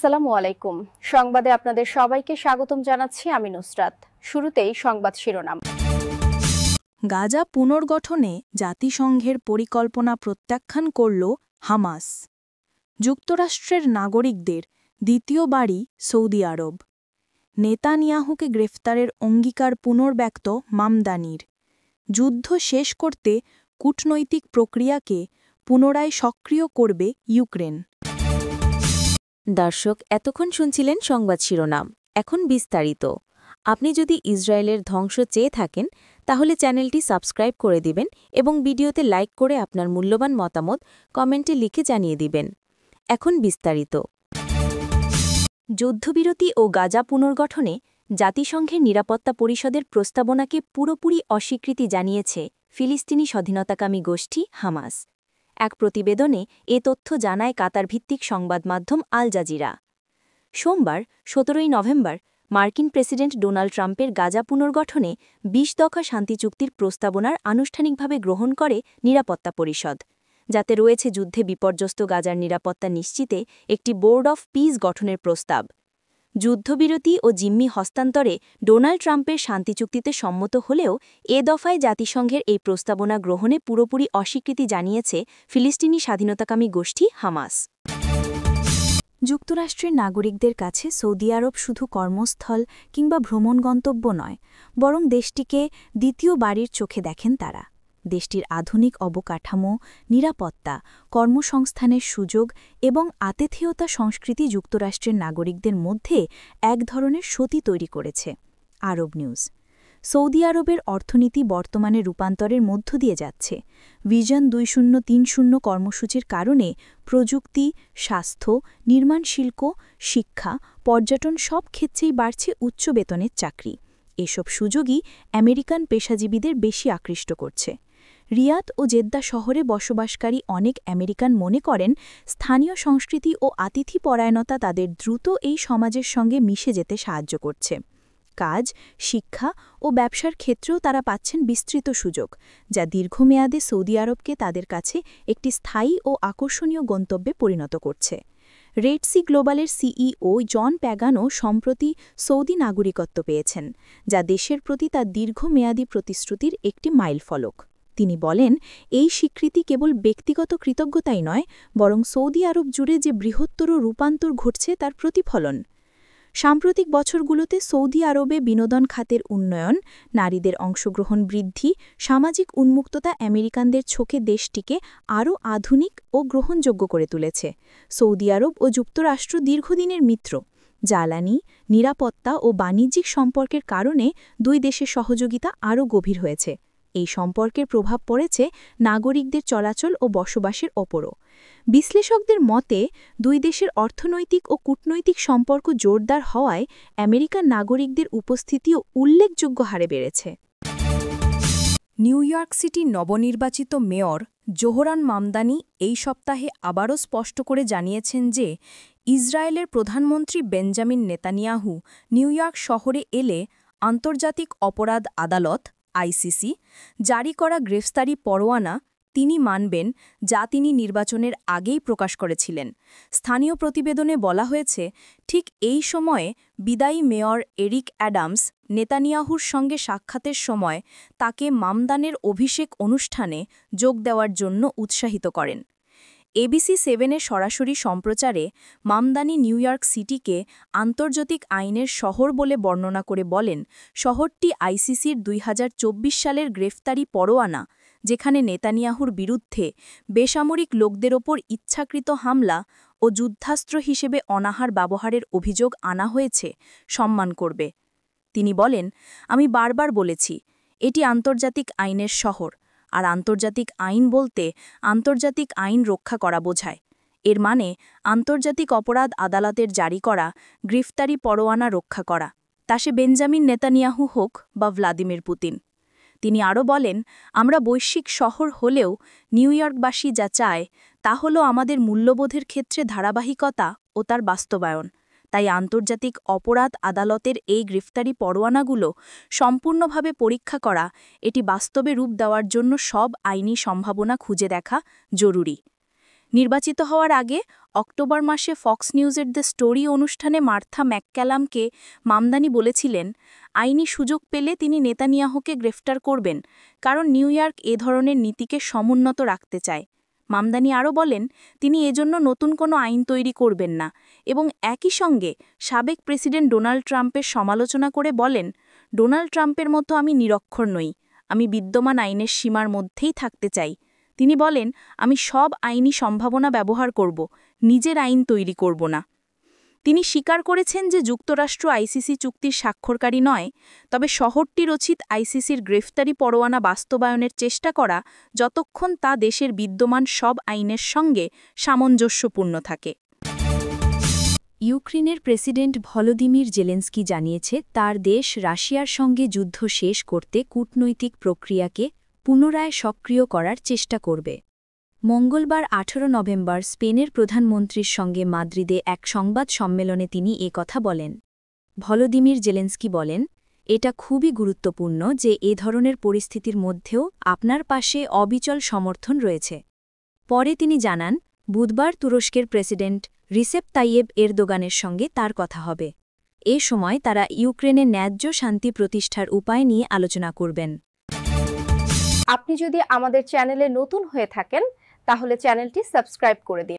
আসসালামু আলাইকুম। সংবাদে আপনাদের সবাইকে স্বাগতম জানাচ্ছি আমি নুসরাত। শুরুতেই সংবাদ শিরোনাম। গাজা পুনর্গঠনে জাতিসংঘের পরিকল্পনা প্রত্যাখ্যান করল হামাস। যুক্তরাষ্ট্রের নাগরিকদের দ্বিতীয়বারই সৌদি আরব। নেতানিয়াহুকে গ্রেফতারের অঙ্গীকার পুনর্ব্যক্ত মামদানির। যুদ্ধ শেষ করতে কূটনৈতিক প্রক্রিয়াকে পুনরায় সক্রিয় করবে ইউক্রেন। দর্শক, এতক্ষণ শুনছিলেন সংবাদ শিরোনাম। এখন বিস্তারিত। আপনি যদি ইসরায়েলের ধ্বংস চেয়ে থাকেন তাহলে চ্যানেলটি সাবস্ক্রাইব করে দিবেন এবং ভিডিওতে লাইক করে আপনার মূল্যবান মতামত কমেন্টে লিখে জানিয়ে দিবেন। এখন বিস্তারিত। যুদ্ধবিরতি ও গাজা পুনর্গঠনে জাতিসংঘের নিরাপত্তা পরিষদের প্রস্তাবনাকে পুরোপুরি অস্বীকৃতি জানিয়েছে ফিলিস্তিনি স্বাধীনতাকামী গোষ্ঠী হামাস। এক প্রতিবেদনে এ তথ্য জানায় কাতারভিত্তিক সংবাদ মাধ্যম আল জাজিরা। সোমবার ১৭ নভেম্বর মার্কিন প্রেসিডেন্ট ডোনাল্ড ট্রাম্পের গাজা পুনর্গঠনে ২০ দফা শান্তি চুক্তির প্রস্তাবনার আনুষ্ঠানিকভাবে গ্রহণ করে নিরাপত্তা পরিষদ, যাতে রয়েছে যুদ্ধে বিপর্যস্ত গাজার নিরাপত্তা নিশ্চিতে একটি বোর্ড অফ পিস গঠনের প্রস্তাব। যুদ্ধবিরতি ও জিম্মি হস্তান্তরে ডোনাল্ড ট্রাম্পের শান্তি চুক্তিতে সম্মত হলেও এ দফায় জাতিসংঘের এই প্রস্তাবনা গ্রহণে পুরোপুরি অস্বীকৃতি জানিয়েছে ফিলিস্তিনি স্বাধীনতাকামী গোষ্ঠী হামাস। যুক্তরাষ্ট্রের নাগরিকদের কাছে সৌদি আরব শুধু কর্মস্থল কিংবা ভ্রমণ গন্তব্য নয়, বরং দেশটিকে দ্বিতীয় বাড়ির চোখে দেখেন তারা। দেশটির আধুনিক অবকাঠামো, নিরাপত্তা, কর্মসংস্থানের সুযোগ এবং আতিথেয়তা সংস্কৃতি যুক্তরাষ্ট্রের নাগরিকদের মধ্যে এক ধরনের সতী তৈরি করেছে। আরব নিউজ। সৌদি আরবের অর্থনীতি বর্তমানে রূপান্তরের মধ্য দিয়ে যাচ্ছে। ভিশন 2030 কর্মসূচির কারণে প্রযুক্তি, স্বাস্থ্য, নির্মাণ শিল্প, শিক্ষা, পর্যটন সব ক্ষেত্রেই বাড়ছে উচ্চ বেতনের চাকরি। এসব সুযোগই আমেরিকান পেশাজীবীদের বেশি আকৃষ্ট করছে। রিয়াদ ও জেদ্দা শহরে বসবাসকারী অনেক আমেরিকান মনে করেন স্থানীয় সংস্কৃতি ও আতিথি পরায়ণতা তাদের দ্রুত এই সমাজের সঙ্গে মিশে যেতে সাহায্য করছে। কাজ, শিক্ষা ও ব্যবসার ক্ষেত্রেও তারা পাচ্ছেন বিস্তৃত সুযোগ, যা দীর্ঘমেয়াদে সৌদি আরবকে তাদের কাছে একটি স্থায়ী ও আকর্ষণীয় গন্তব্যে পরিণত করছে। রেড সি গ্লোবালের সিইও জন প্যাগানো সম্প্রতি সৌদি নাগরিকত্ব পেয়েছেন, যা দেশের প্রতি তার দীর্ঘমেয়াদী প্রতিশ্রুতির একটি মাইলফলক। তিনি বলেন, এই স্বীকৃতি কেবল ব্যক্তিগত কৃতজ্ঞতাই নয়, বরং সৌদি আরব জুড়ে যে বৃহত্তর রূপান্তর ঘটছে তার প্রতিফলন। সাম্প্রতিক বছরগুলোতে সৌদি আরবে বিনোদন খাতের উন্নয়ন, নারীদের অংশগ্রহণ বৃদ্ধি, সামাজিক উন্মুক্ততা আমেরিকানদের চোখে দেশটিকে আরও আধুনিক ও গ্রহণযোগ্য করে তুলেছে। সৌদি আরব ও যুক্তরাষ্ট্র দীর্ঘদিনের মিত্র। জ্বালানি, নিরাপত্তা ও বাণিজ্যিক সম্পর্কের কারণে দুই দেশের সহযোগিতা আরও গভীর হয়েছে। এই সম্পর্কের প্রভাব পড়েছে নাগরিকদের চলাচল ও বসবাসের ওপরও। বিশ্লেষকদের মতে, দুই দেশের অর্থনৈতিক ও কূটনৈতিক সম্পর্ক জোরদার হওয়ায় আমেরিকান নাগরিকদের উপস্থিতিও উল্লেখযোগ্য হারে বেড়েছে। নিউ ইয়র্ক সিটির নবনির্বাচিত মেয়র জোহরান মামদানি এই সপ্তাহে আবারও স্পষ্ট করে জানিয়েছেন যে ইসরায়েলের প্রধানমন্ত্রী বেঞ্জামিন নেতানিয়াহু নিউ ইয়র্ক শহরে এলে আন্তর্জাতিক অপরাধ আদালত আইসিসি জারি করা গ্রেফতারি পরোয়ানা তিনি মানবেন, যা তিনি নির্বাচনের আগেই প্রকাশ করেছিলেন। স্থানীয় প্রতিবেদনে বলা হয়েছে, ঠিক এই সময়ে বিদায়ী মেয়র এরিক অ্যাডামস নেতানিয়াহুর সঙ্গে সাক্ষাতের সময় তাকে মামদানের অভিষেক অনুষ্ঠানে যোগ দেওয়ার জন্য উৎসাহিত করেন। এবিসি 7-এর সরাসরি সম্প্রচারে মামদানি নিউ ইয়র্ক সিটিকে আন্তর্জাতিক আইনের শহর বলে বর্ণনা করে বলেন, শহরটি আইসিসির 2024 সালের গ্রেফতারি পরোয়ানা, যেখানে নেতানিয়াহুর বিরুদ্ধে বেসামরিক লোকদের ওপর ইচ্ছাকৃত হামলা ও যুদ্ধাস্ত্র হিসেবে অনাহার ব্যবহারের অভিযোগ আনা হয়েছে, সম্মান করবে। তিনি বলেন, আমি বারবার বলেছি, এটি আন্তর্জাতিক আইনের শহর, আর আন্তর্জাতিক আইন বলতে আন্তর্জাতিক আইন রক্ষা করা বোঝায়। এর মানে আন্তর্জাতিক অপরাধ আদালতের জারি করা গ্রেফতারি পরোয়ানা রক্ষা করা, তা সে বেঞ্জামিন নেতানিয়াহু হোক বা ভ্লাদিমির পুতিন। তিনি আরও বলেন, আমরা বৈশ্বিক শহর হলেও নিউ ইয়র্কবাসী যা চায় তা হল আমাদের মূল্যবোধের ক্ষেত্রে ধারাবাহিকতা ও তার বাস্তবায়ন। তাই আন্তর্জাতিক অপরাধ আদালতের এই গ্রেফতারি পরোয়ানাগুলো সম্পূর্ণভাবে পরীক্ষা করা, এটি বাস্তবে রূপ দেওয়ার জন্য সব আইনি সম্ভাবনা খুঁজে দেখা জরুরি। নির্বাচিত হওয়ার আগে অক্টোবর মাসে ফক্স নিউজের দ্য স্টোরি অনুষ্ঠানে মার্থা ম্যাকক্যালামকে মামদানি বলেছিলেন, আইনি সুযোগ পেলে তিনি নেতানিয়াহুকে গ্রেফতার করবেন, কারণ নিউ ইয়র্ক এ ধরনের নীতিকে সমুন্নত রাখতে চায়। মামদানি আরও বলেন, তিনি এজন্য নতুন কোনো আইন তৈরি করবেন না এবং একই সঙ্গে সাবেক প্রেসিডেন্ট ডোনাল্ড ট্রাম্পের সমালোচনা করে বলেন, ডোনাল্ড ট্রাম্পের মতো আমি নিরক্ষর নই, আমি বিদ্যমান আইনের সীমার মধ্যেই থাকতে চাই। তিনি বলেন, আমি সব আইনি সম্ভাবনা ব্যবহার করব, নিজের আইন তৈরি করব না। তিনি স্বীকার করেছেন যে যুক্তরাষ্ট্র আইসিসি চুক্তির স্বাক্ষরকারী নয়, তবে শহরটি রচিত আইসিসির গ্রেফতারি পরোয়ানা বাস্তবায়নের চেষ্টা করা যতক্ষণ তা দেশের বিদ্যমান সব আইনের সঙ্গে সামঞ্জস্যপূর্ণ থাকে। ইউক্রেনের প্রেসিডেন্ট ভলোদিমির জেলেন্সকি জানিয়েছে তার দেশ রাশিয়ার সঙ্গে যুদ্ধ শেষ করতে কূটনৈতিক প্রক্রিয়াকে পুনরায় সক্রিয় করার চেষ্টা করবে। মঙ্গলবার 18 নভেম্বর স্পেনের প্রধানমন্ত্রীর সঙ্গে মাদ্রিদে এক সংবাদ সম্মেলনে তিনি কথা বলেন। ভলোদিমির জেলেন্সকি বলেন, এটা খুবই গুরুত্বপূর্ণ যে এ ধরনের পরিস্থিতির মধ্যেও আপনার পাশে অবিচল সমর্থন রয়েছে। পরে তিনি জানান, বুধবার তুরস্কের প্রেসিডেন্ট রিসেপ তাইয়েব এরদোগানের সঙ্গে তার কথা হবে। এ সময় তারা ইউক্রেনে ন্যায্য শান্তি প্রতিষ্ঠার উপায় নিয়ে আলোচনা করবেন। আপনি যদি আমাদের চ্যানেলে নতুন হয়ে থাকেন তাহলে চ্যানেলটি সাবস্ক্রাইব করে দিন।